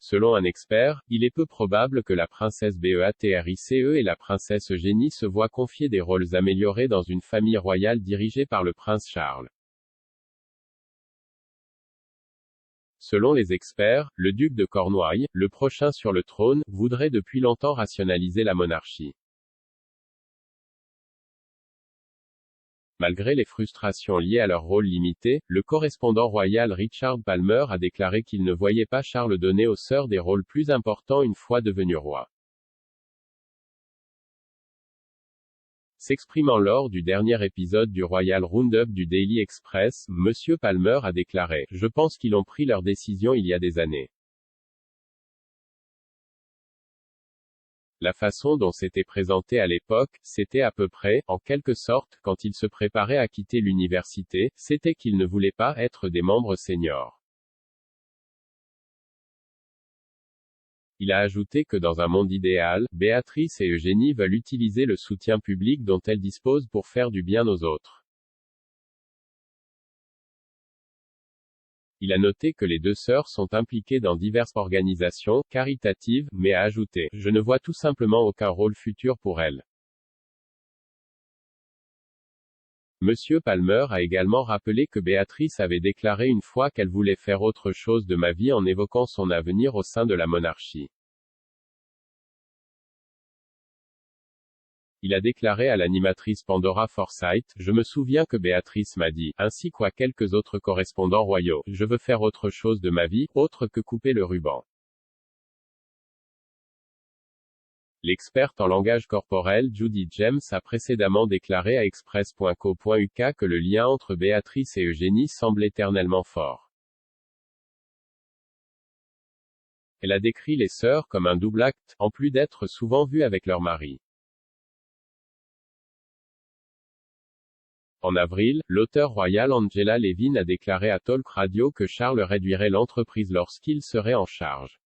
Selon un expert, il est peu probable que la princesse Beatrice et la princesse Eugénie se voient confier des rôles améliorés dans une famille royale dirigée par le prince Charles. Selon les experts, le duc de Cornouailles, le prochain sur le trône, voudrait depuis longtemps rationaliser la monarchie. Malgré les frustrations liées à leur rôle limité, le correspondant royal Richard Palmer a déclaré qu'il ne voyait pas Charles donner aux sœurs des rôles plus importants une fois devenu roi. S'exprimant lors du dernier épisode du Royal Roundup du Daily Express, Monsieur Palmer a déclaré « Je pense qu'ils ont pris leur décision il y a des années. La façon dont c'était présenté à l'époque, c'était à peu près, en quelque sorte, quand ils se préparaient à quitter l'université, c'était qu'ils ne voulaient pas être des membres seniors. » Il a ajouté que dans un monde idéal, Béatrice et Eugénie veulent utiliser le soutien public dont elles disposent pour faire du bien aux autres. Il a noté que les deux sœurs sont impliquées dans diverses organisations caritatives, mais a ajouté « Je ne vois tout simplement aucun rôle futur pour elles. » Monsieur Palmer a également rappelé que Béatrice avait déclaré une fois qu'elle voulait faire autre chose de ma vie en évoquant son avenir au sein de la monarchie. Il a déclaré à l'animatrice Pandora Forsyth, « Je me souviens que Béatrice m'a dit, ainsi qu'à quelques autres correspondants royaux, je veux faire autre chose de ma vie, autre que couper le ruban. » L'experte en langage corporel Judy James a précédemment déclaré à Express.co.uk que le lien entre Béatrice et Eugénie semble éternellement fort. Elle a décrit les sœurs comme un double acte, en plus d'être souvent vues avec leur mari. En avril, l'auteure royale Angela Levin a déclaré à Talk Radio que Charles réduirait l'entreprise lorsqu'il serait en charge.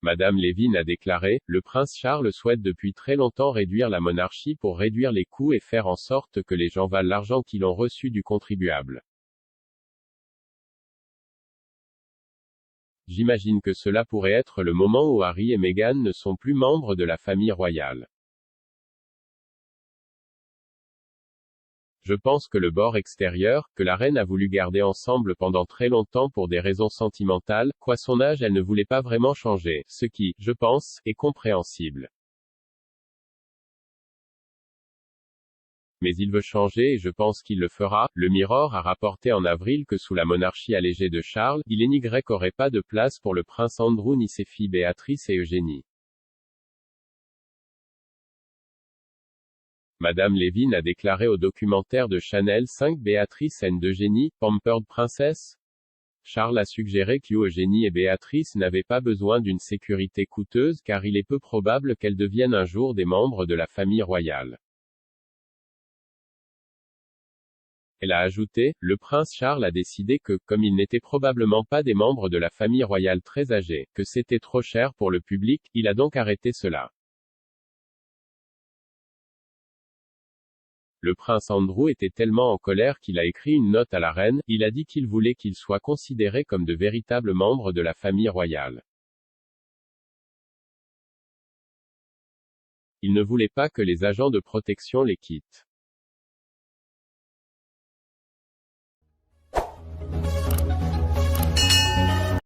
Madame Levin a déclaré, « Le prince Charles souhaite depuis très longtemps réduire la monarchie pour réduire les coûts et faire en sorte que les gens valent l'argent qu'ils ont reçu du contribuable. J'imagine que cela pourrait être le moment où Harry et Meghan ne sont plus membres de la famille royale. Je pense que le bord extérieur, que la reine a voulu garder ensemble pendant très longtemps pour des raisons sentimentales, quoi son âge elle ne voulait pas vraiment changer, ce qui, je pense, est compréhensible. Mais il veut changer et je pense qu'il le fera. » Le Mirror a rapporté en avril que sous la monarchie allégée de Charles, il n'y aurait pas de place pour le prince Andrew ni ses filles Béatrice et Eugénie. Madame Levin a déclaré au documentaire de Channel 5 Béatrice and Eugénie, Pampered Princess. Charles a suggéré que Eugénie et Béatrice n'avaient pas besoin d'une sécurité coûteuse car il est peu probable qu'elles deviennent un jour des membres de la famille royale. Elle a ajouté, « Le prince Charles a décidé que, comme ils n'étaient probablement pas des membres de la famille royale très âgés, que c'était trop cher pour le public, il a donc arrêté cela. » Le prince Andrew était tellement en colère qu'il a écrit une note à la reine, il a dit qu'il voulait qu'ils soient considérés comme de véritables membres de la famille royale. Il ne voulait pas que les agents de protection les quittent.